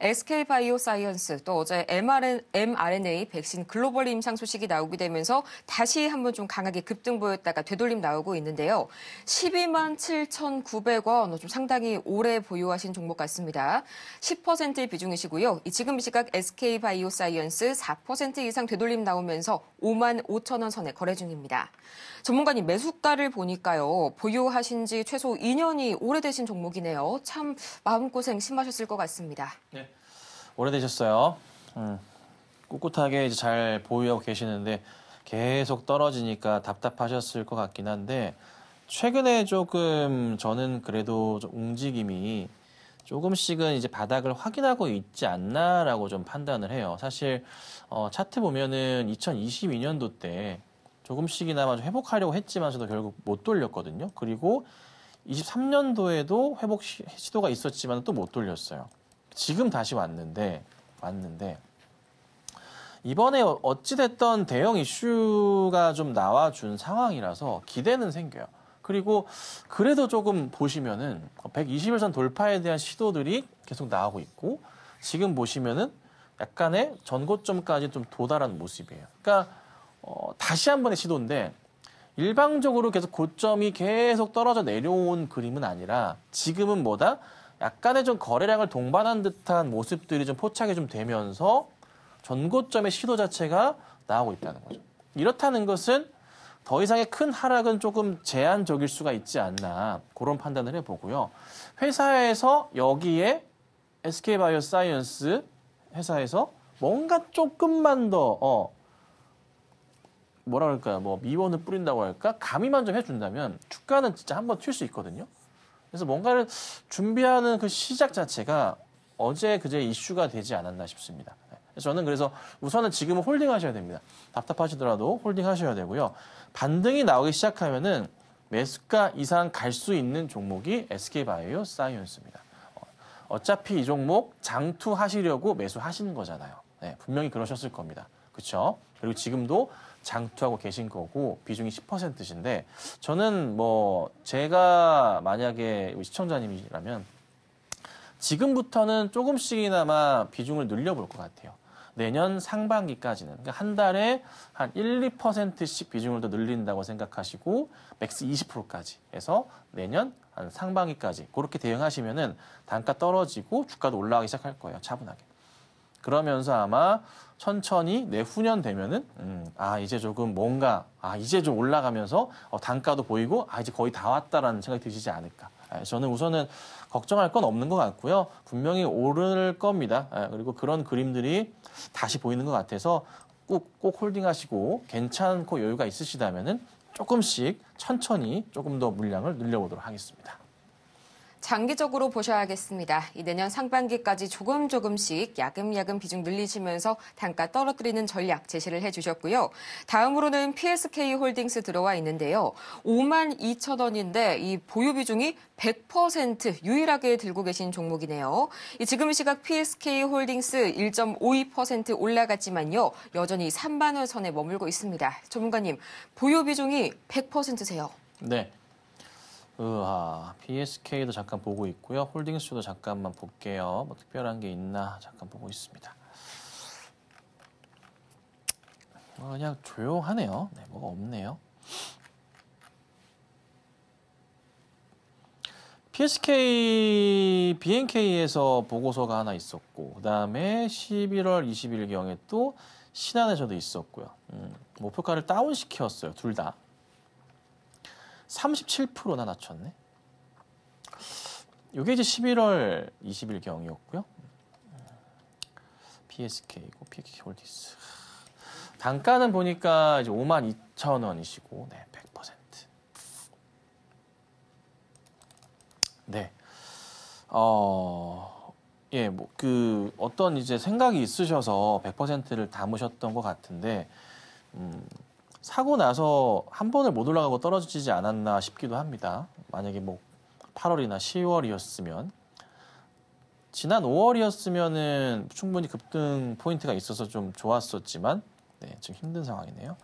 SK바이오사이언스 또 어제 mRNA 백신 글로벌 임상 소식이 나오게 되면서 다시 한번 좀 강하게 급등 보였다가 되돌림 나오고 있는데요. 12만 7,900원, 좀 상당히 오래 보유하신 종목 같습니다. 10%의 비중이시고요. 지금 이 시각 SK바이오사이언스 4% 이상 되돌림 나오면서 5만 5천 원 선에 거래 중입니다. 전문가님, 매수가를 보니까요. 보유하신 지 최소 2년이 오래되신 종목이네요. 참 마음고생 심하셨을 것 같습니다. 네, 오래되셨어요. 꿋꿋하게 이제 잘 보유하고 계시는데 계속 떨어지니까 답답하셨을 것 같긴 한데 최근에 조금 저는 그래도 좀 움직임이 조금씩은 이제 바닥을 확인하고 있지 않나라고 좀 판단을 해요. 사실 차트 보면은 2022년도 때 조금씩이나마 좀 회복하려고 했지만서도 결국 못 돌렸거든요. 그리고 23년도에도 회복 시도가 있었지만 또 못 돌렸어요. 지금 다시 왔는데 이번에 어찌됐던 대형 이슈가 좀 나와준 상황이라서 기대는 생겨요. 그리고 그래도 조금 보시면은 120일선 돌파에 대한 시도들이 계속 나오고 있고 지금 보시면은 약간의 전고점까지 좀 도달한 모습이에요. 그러니까 다시 한 번의 시도인데 일방적으로 계속 고점이 계속 떨어져 내려온 그림은 아니라 지금은 뭐다? 약간의 좀 거래량을 동반한 듯한 모습들이 좀 포착이 좀 되면서 전고점의 시도 자체가 나오고 있다는 거죠. 이렇다는 것은 더 이상의 큰 하락은 조금 제한적일 수가 있지 않나 그런 판단을 해보고요. 회사에서 여기에 SK바이오사이언스 회사에서 뭔가 조금만 더 뭐라 그럴까요? 뭐 미원을 뿌린다고 할까? 가미만 좀 해준다면 주가는 진짜 한번 튈 수 있거든요. 그래서 뭔가를 준비하는 그 시작 자체가 어제 그제 이슈가 되지 않았나 싶습니다. 저는 그래서 우선은 지금은 홀딩 하셔야 됩니다. 답답하시더라도 홀딩 하셔야 되고요. 반등이 나오기 시작하면은 매수가 이상 갈 수 있는 종목이 SK바이오사이언스입니다. 어차피 이 종목 장투하시려고 매수하시는 거잖아요. 네, 분명히 그러셨을 겁니다. 그렇죠? 그리고 지금도 장투하고 계신 거고 비중이 10%신데 저는 뭐 제가 만약에 시청자님이라면 지금부터는 조금씩이나마 비중을 늘려볼 것 같아요. 내년 상반기까지는. 그러니까 한 달에 한 1, 2%씩 비중을 더 늘린다고 생각하시고 맥스 20%까지 해서 내년 한 상반기까지 그렇게 대응하시면은 단가 떨어지고 주가도 올라가기 시작할 거예요. 차분하게. 그러면서 아마 천천히 내후년 되면은 이제 조금 뭔가 이제 좀 올라가면서 단가도 보이고 이제 거의 다 왔다라는 생각이 드시지 않을까. 저는 우선은 걱정할 건 없는 것 같고요. 분명히 오를 겁니다. 그리고 그런 그림들이 다시 보이는 것 같아서 꼭 홀딩하시고 괜찮고 여유가 있으시다면은 조금씩 천천히 조금 더 물량을 늘려보도록 하겠습니다. 장기적으로 보셔야겠습니다. 내년 상반기까지 조금씩 야금야금 비중 늘리시면서 단가 떨어뜨리는 전략 제시를 해주셨고요. 다음으로는 PSK홀딩스 들어와 있는데요. 5만 2천 원인데 이 보유 비중이 100% 유일하게 들고 계신 종목이네요. 지금 시각 PSK홀딩스 1.52% 올라갔지만요. 여전히 3만 원 선에 머물고 있습니다. 전문가님, 보유 비중이 100%세요. 네. PSK도 잠깐 보고 있고요. 홀딩스도 잠깐만 볼게요. 뭐 특별한 게 있나 잠깐 보고 있습니다. 그냥 조용하네요. 네, 뭐가 없네요. PSK, BNK에서 보고서가 하나 있었고 그다음에 11월 20일경에 또 신한에서도 있었고요. 목표가를 다운시켰어요. 둘 다. 37%나 낮췄네. 이게 이제 11월 20일경이었고요. PSK고 PK홀딩스. 단가는 보니까 이제 5만 2천 원이시고, 네, 100%. 네. 예, 뭐, 어떤 이제 생각이 있으셔서 100%를 담으셨던 것 같은데, 사고 나서 한 번을 못 올라가고 떨어지지 않았나 싶기도 합니다. 만약에 뭐 8월이나 10월이었으면 지난 5월이었으면은 충분히 급등 포인트가 있어서 좀 좋았었지만 네, 지금 힘든 상황이네요.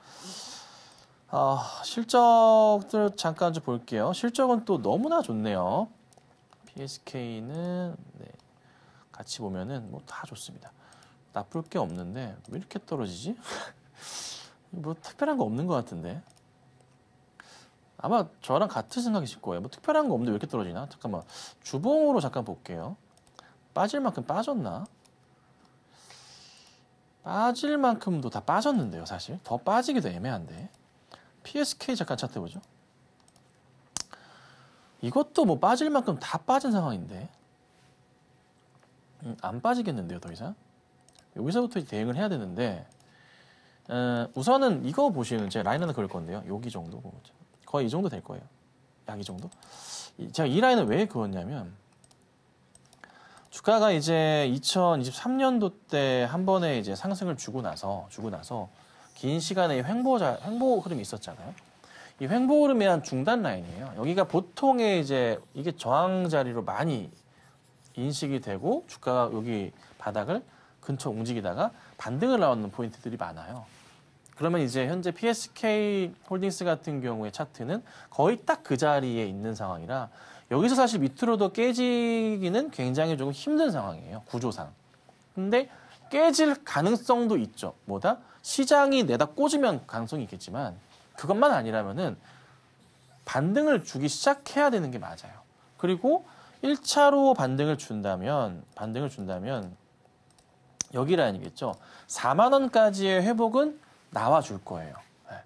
실적들 잠깐 좀 볼게요. 실적은 또 너무나 좋네요. PSK는 네, 같이 보면은 뭐 다 좋습니다. 나쁠 게 없는데 왜 이렇게 떨어지지? 뭐 특별한 거 없는 것 같은데. 아마 저랑 같은 생각이실 거예요. 뭐 특별한 거 없는데 왜 이렇게 떨어지나? 잠깐만. 주봉으로 잠깐 볼게요. 빠질 만큼 빠졌나? 빠질 만큼도 다 빠졌는데요, 사실. 더 빠지기도 애매한데. PSK 잠깐 차트 보죠. 이것도 뭐 빠질 만큼 다 빠진 상황인데. 안 빠지겠는데요, 더 이상. 여기서부터 대응을 해야 되는데, 우선은 이거 보시면 제가 라인 하나 그릴 건데요. 여기 정도. 거의 이 정도 될 거예요. 약 이 정도. 제가 이 라인을 왜 그었냐면, 주가가 이제 2023년도 때 한 번에 이제 상승을 주고 나서 긴 시간의 횡보 흐름이 있었잖아요. 이 횡보 흐름에 한 중단 라인이에요. 여기가 보통의 이제 이게 저항 자리로 많이 인식이 되고 주가가 여기 바닥을 근처 움직이다가 반등을 나오는 포인트들이 많아요. 그러면 이제 현재 PSK 홀딩스 같은 경우의 차트는 거의 딱 그 자리에 있는 상황이라 여기서 사실 밑으로도 깨지기는 굉장히 조금 힘든 상황이에요. 구조상. 근데 깨질 가능성도 있죠. 뭐다? 시장이 내다 꽂으면 가능성이 있겠지만 그것만 아니라면은 반등을 주기 시작해야 되는 게 맞아요. 그리고 1차로 반등을 준다면 여기 라인이겠죠. 4만 원까지의 회복은 나와줄 거예요. 네.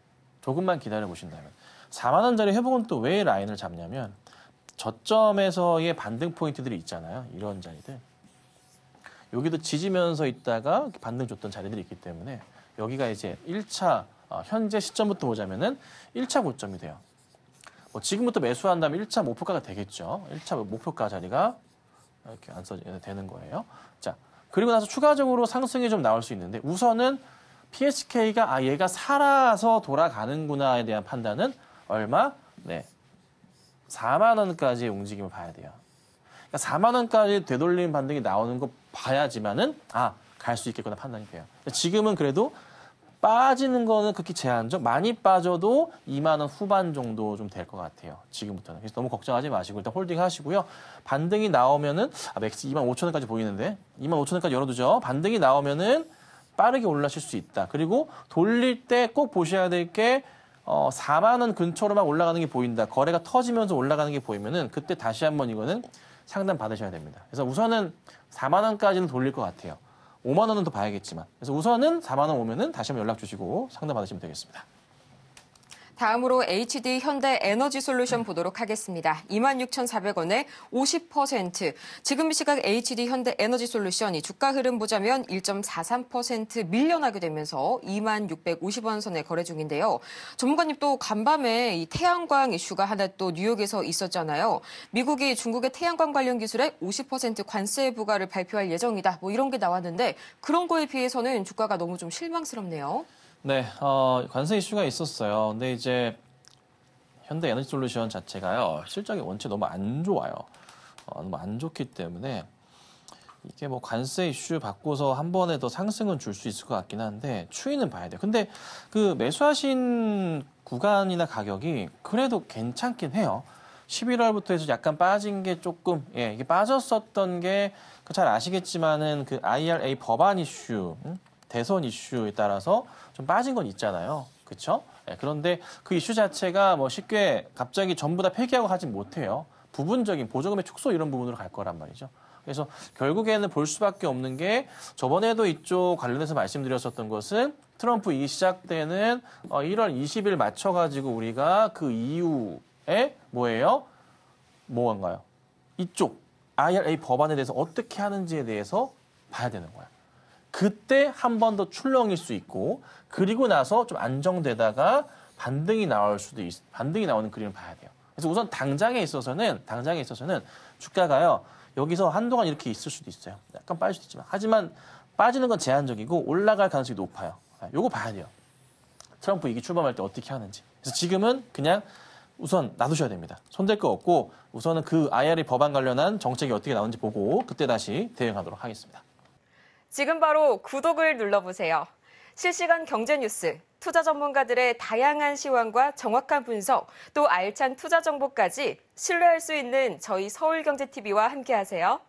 조금만 기다려 보신다면. 4만 원짜리 회복은 또 왜 라인을 잡냐면 저점에서의 반등 포인트들이 있잖아요. 이런 자리들. 여기도 지지면서 있다가 반등 줬던 자리들이 있기 때문에 여기가 이제 1차 현재 시점부터 보자면은 1차 고점이 돼요. 뭐 지금부터 매수한다면 1차 목표가가 되겠죠. 1차 목표가 자리가 이렇게 안 써지게 되는 거예요. 자, 그리고 나서 추가적으로 상승이 좀 나올 수 있는데 우선은 PSK가 얘가 살아서 돌아가는구나에 대한 판단은 얼마? 네. 4만 원까지의 움직임을 봐야 돼요. 그러니까 4만 원까지 되돌림 반등이 나오는 거 봐야지만은 갈 수 있겠구나 판단이 돼요. 지금은 그래도 빠지는 거는 극히 제한적. 많이 빠져도 2만 원 후반 정도 좀 될 것 같아요. 지금부터는. 그래서 너무 걱정하지 마시고 일단 홀딩 하시고요. 반등이 나오면은 맥스 2만 5천 원까지 보이는데 2만 5천 원까지 열어두죠. 반등이 나오면은 빠르게 올라실 수 있다. 그리고 돌릴 때 꼭 보셔야 될 게 4만 원 근처로 막 올라가는 게 보인다. 거래가 터지면서 올라가는 게 보이면은 그때 다시 한번 이거는 상담 받으셔야 됩니다. 그래서 우선은 4만 원까지는 돌릴 것 같아요. 5만 원은 더 봐야겠지만. 그래서 우선은 4만 원 오면은 다시 한번 연락 주시고 상담 받으시면 되겠습니다. 다음으로 HD 현대 에너지 솔루션 보도록 하겠습니다. 26,400원에 50%. 지금 이 시각 HD 현대 에너지 솔루션이 주가 흐름 보자면 1.43% 밀려나게 되면서 26,650원 선에 거래 중인데요. 전문가님 또 간밤에 이 태양광 이슈가 하나 또 뉴욕에서 있었잖아요. 미국이 중국의 태양광 관련 기술에 50% 관세 부과를 발표할 예정이다. 뭐 이런 게 나왔는데 그런 거에 비해서는 주가가 너무 좀 실망스럽네요. 네, 관세 이슈가 있었어요. 근데 이제 현대 에너지 솔루션 자체가요, 실적이 원체 너무 안 좋아요. 너무 안 좋기 때문에 이게 뭐 관세 이슈 받고서 한 번에 더 상승은 줄 수 있을 것 같긴 한데 추이는 봐야 돼요. 근데 그 매수하신 구간이나 가격이 그래도 괜찮긴 해요. 11월부터 해서 약간 빠진 게 조금, 이게 빠졌었던 게 잘 아시겠지만은 그 IRA 법안 이슈, 대선 이슈에 따라서 좀 빠진 건 있잖아요. 그렇죠? 그런데 그 이슈 자체가 뭐 쉽게 갑자기 전부 다 폐기하고 하진 못해요. 부분적인 보조금의 축소 이런 부분으로 갈 거란 말이죠. 그래서 결국에는 볼 수밖에 없는 게 저번에도 이쪽 관련해서 말씀드렸었던 것은 트럼프 이기 시작되는 1월 20일 맞춰가지고 우리가 그 이후에 뭐예요? 뭐인가요? 이쪽 IRA 법안에 대해서 어떻게 하는지에 대해서 봐야 되는 거야. 그때 한 번 더 출렁일 수 있고 그리고 나서 좀 안정되다가 반등이 나오는 그림을 봐야 돼요. 그래서 우선 당장에 있어서는 주가가요. 여기서 한동안 이렇게 있을 수도 있어요. 약간 빠질 수도 있지만 하지만 빠지는 건 제한적이고 올라갈 가능성이 높아요. 요거 봐야 돼요. 트럼프 이기 출범할 때 어떻게 하는지. 그래서 지금은 그냥 우선 놔두셔야 됩니다. 손댈 거 없고 우선은 그 IRA 법안 관련한 정책이 어떻게 나오는지 보고 그때 다시 대응하도록 하겠습니다. 지금 바로 구독을 눌러보세요. 실시간 경제 뉴스, 투자 전문가들의 다양한 시황과 정확한 분석, 또 알찬 투자 정보까지 신뢰할 수 있는 저희 서울경제TV와 함께하세요.